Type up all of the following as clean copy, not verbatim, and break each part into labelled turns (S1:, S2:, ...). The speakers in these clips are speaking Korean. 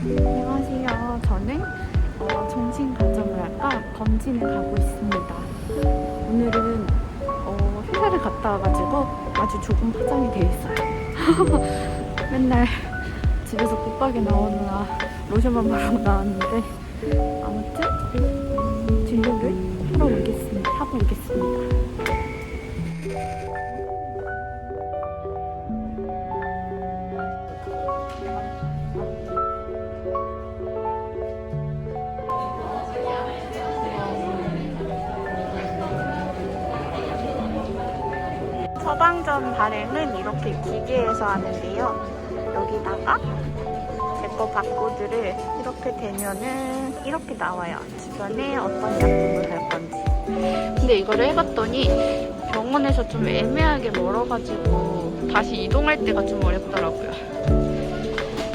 S1: 안녕하세요. 저는 정신가정의학과 검진을 가고 있습니다. 오늘은 회사를 갔다 와가지고 아주 조금 파장이 되어 있어요. 맨날 집에서 붙박이 나오느라 로션만 바르고 나왔는데 아무튼 진료를 하고 오겠습니다. 처방전 발행은 이렇게 기계에서 하는데요. 여기다가 제 거 바코드를 이렇게 대면은 이렇게 나와요. 주변에 어떤 약품을 할 건지. 근데 이거를 해봤더니 병원에서 좀 애매하게 멀어가지고 다시 이동할 때가 좀 어렵더라고요.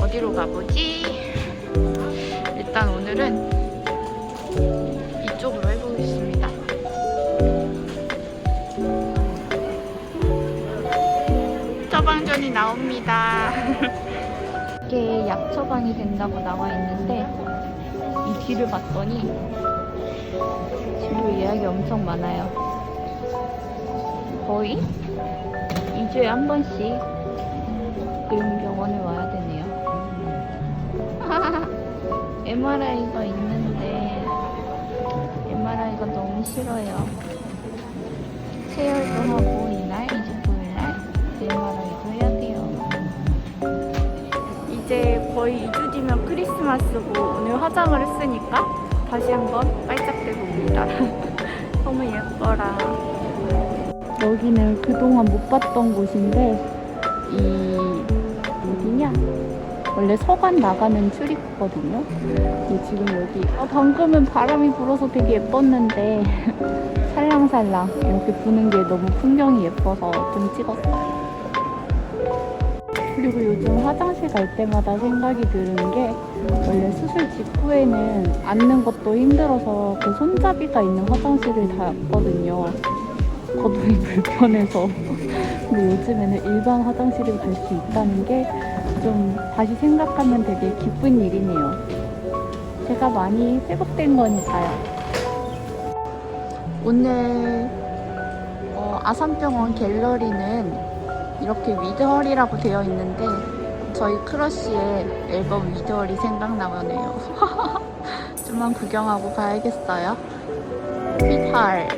S1: 어디로 가보지? 일단 오늘은 이쪽으로 해보겠습니다. 처방전이 나옵니다. 이게 약 처방이 된다고 나와 있는데 이 뒤를 봤더니 진료 예약이 엄청 많아요. 거의 2주에 한 번씩 그런 병원에 와야 되네요. MRI가 있는데 MRI가 너무 싫어요. 체열도 하고 이날 29일날 MRI도 해야 돼요. 이제 거의 2주 뒤면 크리스마스고 오늘 화장을 했으니까 다시 한번 빨짝대고 옵니다. 너무 예뻐라. 여기는 그동안 못 봤던 곳인데 어디냐? 원래 서관 나가는 출입구거든요. 근데 지금 여기 방금은 바람이 불어서 되게 예뻤는데 살랑살랑 이렇게 부는 게 너무 풍경이 예뻐서 좀 찍었어요. 그리고 요즘 화장실 갈 때마다 생각이 드는 게 원래 수술 직후에는 앉는 것도 힘들어서 그 손잡이가 있는 화장실을 다 갔거든요. 거동이 불편해서. 근데 요즘에는 일반 화장실을 갈 수 있다는 게 좀 다시 생각하면 되게 기쁜 일이네요. 제가 많이 회복된 거니까요. 오늘 아산병원 갤러리는 이렇게 위드헐이라고 되어 있는데 저희 크러쉬의 앨범 위드헐이 생각나네요. 좀만 구경하고 가야겠어요. 위드헐.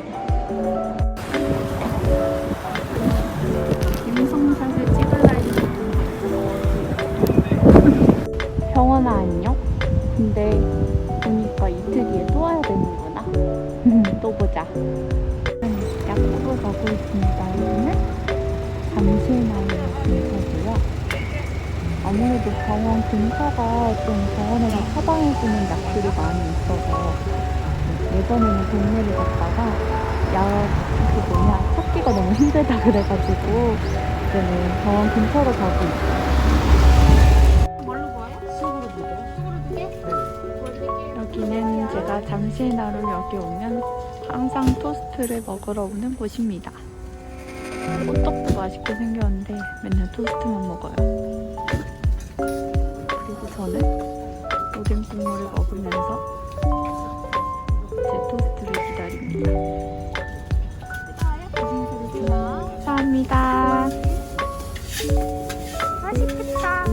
S1: 김성샷을 찍을라 했는데 병원아 안녕? 근데 보니까 이틀 뒤에 또 와야 되는구나. 또 보자. 약국을 가고 있습니다. 여기는 잠실나무 근처고요. 아무래도 병원 근처가 좀 병원에서 처방해주는 약들이 많이 있어서 예전에는 동네를 갔다가 찾기가 너무 힘들다 그래가지고 이제는 병원 근처로 가고 있어요. 뭘로 구워요? 수으로 드세요? 수으로 드게? 네. 여기는 제가 잠실나루 여기 오면 항상 토스트를 먹으러 오는 곳입니다. 호떡도 맛있게 생겼는데 맨날 토스트만 먹어요. 그리고 저는 오뎅 국물을 먹으면서 제 토스트를 기다립니다. 감사합니다. 맛있겠다.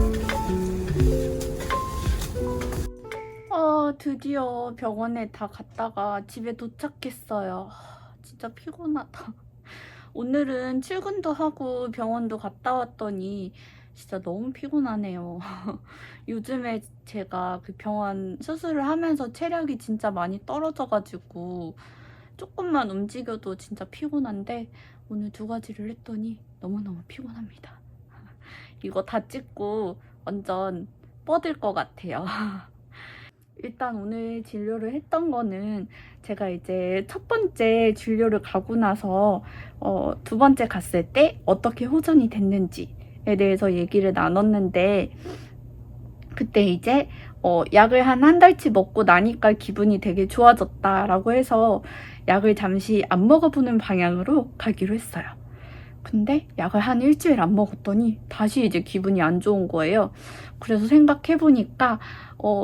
S1: 드디어 병원에 다 갔다가 집에 도착했어요. 진짜 피곤하다. 오늘은 출근도 하고 병원도 갔다 왔더니 진짜 너무 피곤하네요. 요즘에 제가 그 병원 수술을 하면서 체력이 진짜 많이 떨어져가지고 조금만 움직여도 진짜 피곤한데 오늘 2가지를 했더니 너무너무 피곤합니다. 이거 다 찍고 완전 뻗을 것 같아요. 일단 오늘 진료를 했던 거는 제가 이제 첫 번째 진료를 가고 나서 2번째 갔을 때 어떻게 호전이 됐는지에 대해서 얘기를 나눴는데 그때 이제 약을 한 달치 먹고 나니까 기분이 되게 좋아졌다라고 해서 약을 잠시 안 먹어보는 방향으로 가기로 했어요. 근데 약을 한 일주일 안 먹었더니 다시 이제 기분이 안 좋은 거예요. 그래서 생각해보니까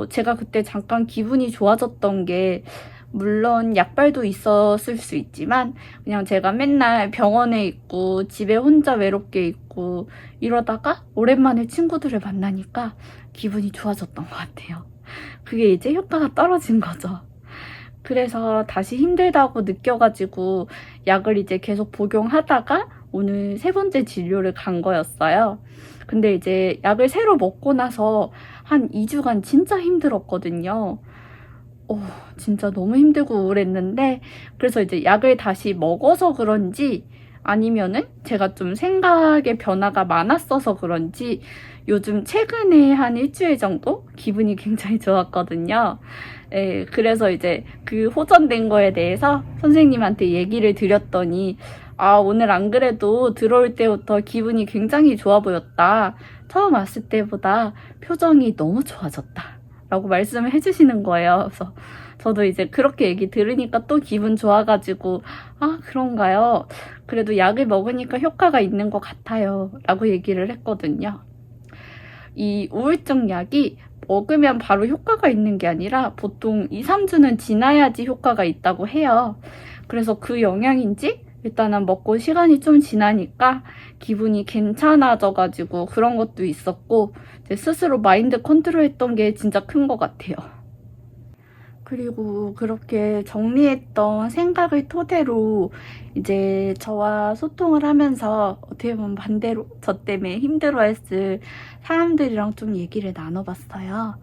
S1: 제가 그때 잠깐 기분이 좋아졌던 게 물론 약발도 있었을 수 있지만 그냥 제가 맨날 병원에 있고 집에 혼자 외롭게 있고 이러다가 오랜만에 친구들을 만나니까 기분이 좋아졌던 것 같아요. 그게 이제 효과가 떨어진 거죠. 그래서 다시 힘들다고 느껴가지고 약을 이제 계속 복용하다가 오늘 세 번째 진료를 간 거였어요. 근데 이제 약을 새로 먹고 나서 한 2주간 진짜 힘들었거든요. 진짜 너무 힘들고 우울했는데 그래서 이제 약을 다시 먹어서 그런지 아니면은 제가 좀 생각의 변화가 많았어서 그런지 요즘 최근에 한 일주일 정도 기분이 굉장히 좋았거든요. 예, 그래서 이제 그 호전된 거에 대해서 선생님한테 얘기를 드렸더니 오늘 안 그래도 들어올 때부터 기분이 굉장히 좋아 보였다. 처음 왔을 때보다 표정이 너무 좋아졌다. 라고 말씀을 해주시는 거예요. 그래서 저도 이제 그렇게 얘기 들으니까 또 기분 좋아가지고 그런가요? 그래도 약을 먹으니까 효과가 있는 것 같아요. 라고 얘기를 했거든요. 이 우울증 약이 먹으면 바로 효과가 있는 게 아니라 보통 2, 3주는 지나야지 효과가 있다고 해요. 그래서 그 영향인지 일단은 먹고 시간이 좀 지나니까 기분이 괜찮아져가지고 그런 것도 있었고 제 스스로 마인드 컨트롤했던 게 진짜 큰 것 같아요. 그리고 그렇게 정리했던 생각을 토대로 이제 저와 소통을 하면서 어떻게 보면 반대로 저 때문에 힘들어했을 사람들이랑 좀 얘기를 나눠봤어요.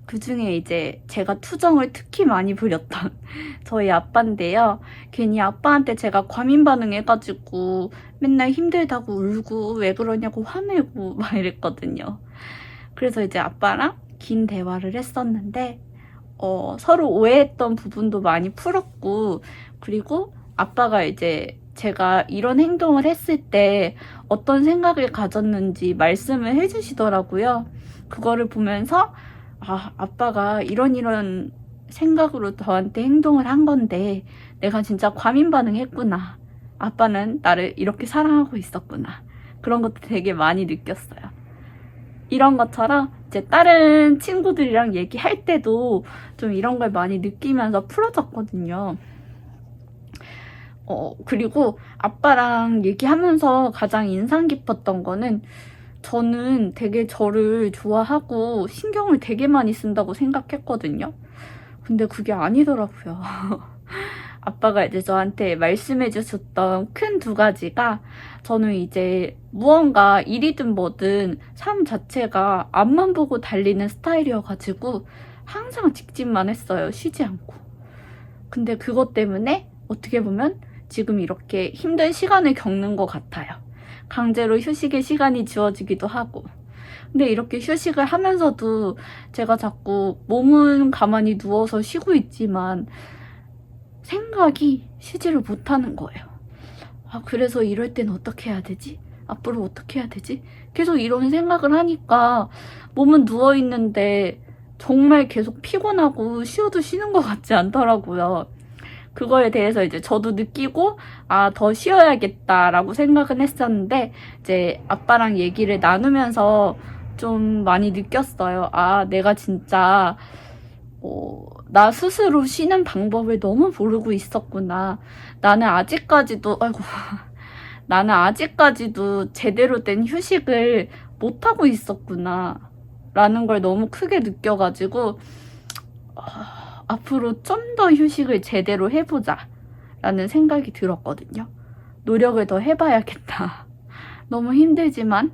S1: 그 중에 이제 제가 투정을 특히 많이 부렸던 저희 아빠인데요. 괜히 아빠한테 제가 과민 반응해가지고 맨날 힘들다고 울고 왜 그러냐고 화내고 막 이랬거든요. 그래서 이제 아빠랑 긴 대화를 했었는데 서로 오해했던 부분도 많이 풀었고 그리고 아빠가 이제 제가 이런 행동을 했을 때 어떤 생각을 가졌는지 말씀을 해주시더라고요. 그거를 보면서 아빠가 이런 생각으로 저한테 행동을 한 건데 내가 진짜 과민 반응했구나. 아빠는 나를 이렇게 사랑하고 있었구나. 그런 것도 되게 많이 느꼈어요. 이런 것처럼 이제 다른 친구들이랑 얘기할 때도 좀 이런 걸 많이 느끼면서 풀어졌거든요. 그리고 아빠랑 얘기하면서 가장 인상 깊었던 거는 저는 되게 저를 좋아하고 신경을 되게 많이 쓴다고 생각했거든요. 근데 그게 아니더라고요. 아빠가 이제 저한테 말씀해 주셨던 큰 두 가지가 저는 이제 무언가 일이든 뭐든 삶 자체가 앞만 보고 달리는 스타일이어가지고 항상 직진만 했어요. 쉬지 않고. 근데 그것 때문에 어떻게 보면 지금 이렇게 힘든 시간을 겪는 것 같아요. 강제로 휴식의 시간이 주어지기도 하고. 근데 이렇게 휴식을 하면서도 제가 자꾸 몸은 가만히 누워서 쉬고 있지만 생각이 쉬지를 못하는 거예요. 그래서 이럴 땐 어떻게 해야 되지? 앞으로 어떻게 해야 되지? 계속 이런 생각을 하니까 몸은 누워있는데 정말 계속 피곤하고 쉬어도 쉬는 것 같지 않더라고요. 그거에 대해서 이제 저도 느끼고 더 쉬어야겠다라고 생각은 했었는데 이제 아빠랑 얘기를 나누면서 좀 많이 느꼈어요. 내가 진짜 나 스스로 쉬는 방법을 너무 모르고 있었구나. 나는 아직까지도 제대로 된 휴식을 못하고 있었구나. 라는 걸 너무 크게 느껴가지고 앞으로 좀 더 휴식을 제대로 해보자 라는 생각이 들었거든요. 노력을 더 해봐야겠다. 너무 힘들지만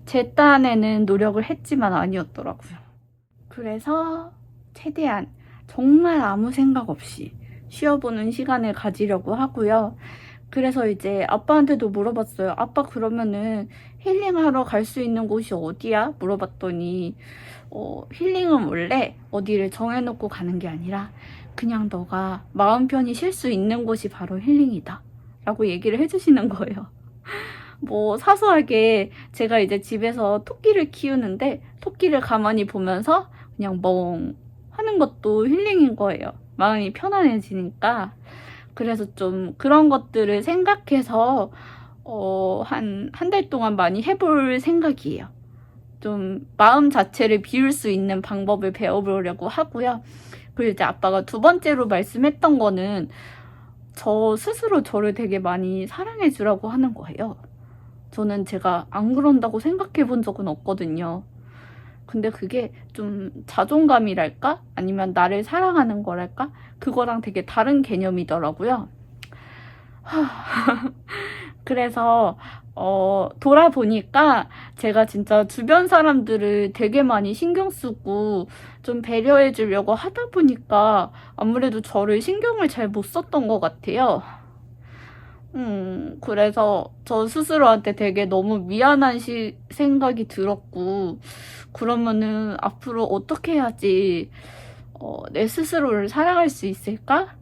S1: 제 딴에는 노력을 했지만 아니었더라고요. 그래서 최대한 정말 아무 생각 없이 쉬어보는 시간을 가지려고 하고요. 그래서 이제 아빠한테도 물어봤어요. 아빠 그러면은 힐링하러 갈 수 있는 곳이 어디야? 물어봤더니 힐링은 원래 어디를 정해놓고 가는 게 아니라 그냥 너가 마음 편히 쉴 수 있는 곳이 바로 힐링이다 라고 얘기를 해주시는 거예요. 뭐 사소하게 제가 이제 집에서 토끼를 키우는데 토끼를 가만히 보면서 그냥 멍 하는 것도 힐링인 거예요. 마음이 편안해지니까. 그래서 좀 그런 것들을 생각해서 한 달 동안 많이 해볼 생각이에요. 좀 마음 자체를 비울 수 있는 방법을 배워보려고 하고요. 그리고 이제 아빠가 두 번째로 말씀했던 거는 저 스스로 저를 되게 많이 사랑해 주라고 하는 거예요. 저는 제가 안 그런다고 생각해 본 적은 없거든요. 근데 그게 좀 자존감이랄까? 아니면 나를 사랑하는 거랄까? 그거랑 되게 다른 개념이더라고요. 그래서 돌아보니까 제가 진짜 주변 사람들을 되게 많이 신경 쓰고 좀 배려해 주려고 하다 보니까 아무래도 저를 신경을 잘 못 썼던 것 같아요. 그래서 저 스스로한테 되게 너무 미안한 생각이 들었고, 그러면은 앞으로 어떻게 해야지 내 스스로를 사랑할 수 있을까?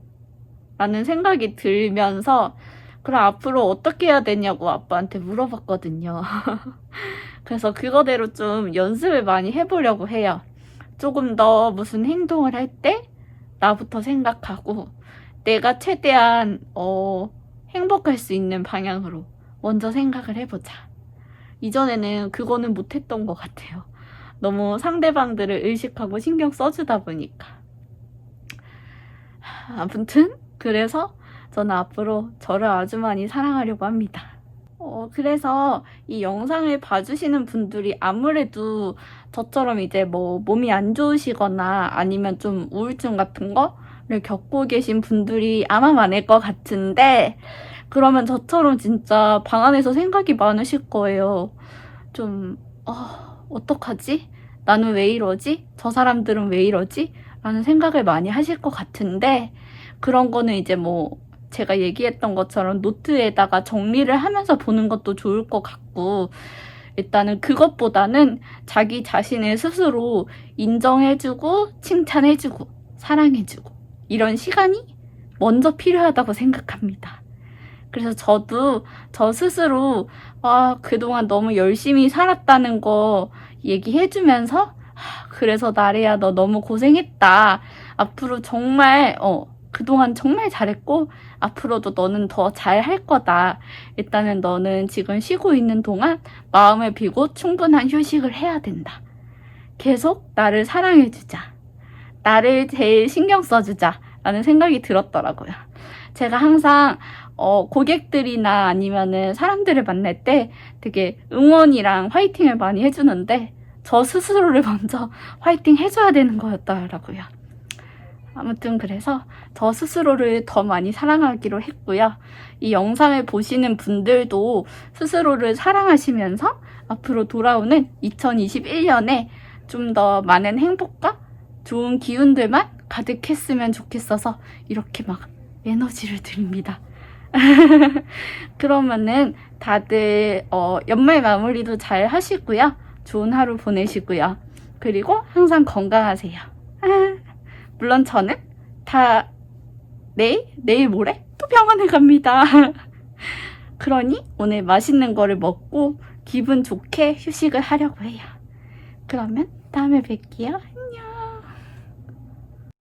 S1: 라는 생각이 들면서 그럼 앞으로 어떻게 해야 되냐고 아빠한테 물어봤거든요. 그래서 그거대로 좀 연습을 많이 해보려고 해요. 조금 더 무슨 행동을 할 때 나부터 생각하고 내가 최대한 행복할 수 있는 방향으로 먼저 생각을 해보자. 이전에는 그거는 못했던 것 같아요. 너무 상대방들을 의식하고 신경 써주다 보니까. 아무튼 그래서 저는 앞으로 저를 아주 많이 사랑하려고 합니다. 그래서 이 영상을 봐주시는 분들이 아무래도 저처럼 이제 뭐 몸이 안 좋으시거나 아니면 좀 우울증 같은 거를 겪고 계신 분들이 아마 많을 것 같은데, 그러면 저처럼 진짜 방 안에서 생각이 많으실 거예요. 좀 어떡하지? 나는 왜 이러지? 저 사람들은 왜 이러지? 라는 생각을 많이 하실 것 같은데, 그런 거는 이제 뭐 제가 얘기했던 것처럼 노트에다가 정리를 하면서 보는 것도 좋을 것 같고, 일단은 그것보다는 자기 자신을 스스로 인정해주고 칭찬해주고 사랑해주고 이런 시간이 먼저 필요하다고 생각합니다. 그래서 저도 저 스스로 그동안 너무 열심히 살았다는 거 얘기해주면서 그래서 나래야 너 너무 고생했다. 앞으로 정말 그동안 정말 잘했고 앞으로도 너는 더 잘할 거다. 일단은 너는 지금 쉬고 있는 동안 마음을 비고 충분한 휴식을 해야 된다. 계속 나를 사랑해주자. 나를 제일 신경 써주자. 라는 생각이 들었더라고요. 제가 항상 고객들이나 아니면은 사람들을 만날 때 되게 응원이랑 화이팅을 많이 해주는데 저 스스로를 먼저 화이팅 해줘야 되는 거였더라고요. 아무튼 그래서 저 스스로를 더 많이 사랑하기로 했고요. 이 영상을 보시는 분들도 스스로를 사랑하시면서 앞으로 돌아오는 2021년에 좀 더 많은 행복과 좋은 기운들만 가득했으면 좋겠어서 이렇게 막 에너지를 드립니다. 그러면은 다들 연말 마무리도 잘 하시고요. 좋은 하루 보내시고요. 그리고 항상 건강하세요. 물론 저는 다 내일 모레 또 병원에 갑니다. 그러니 오늘 맛있는 거를 먹고 기분 좋게 휴식을 하려고 해요. 그러면 다음에 뵐게요. 안녕.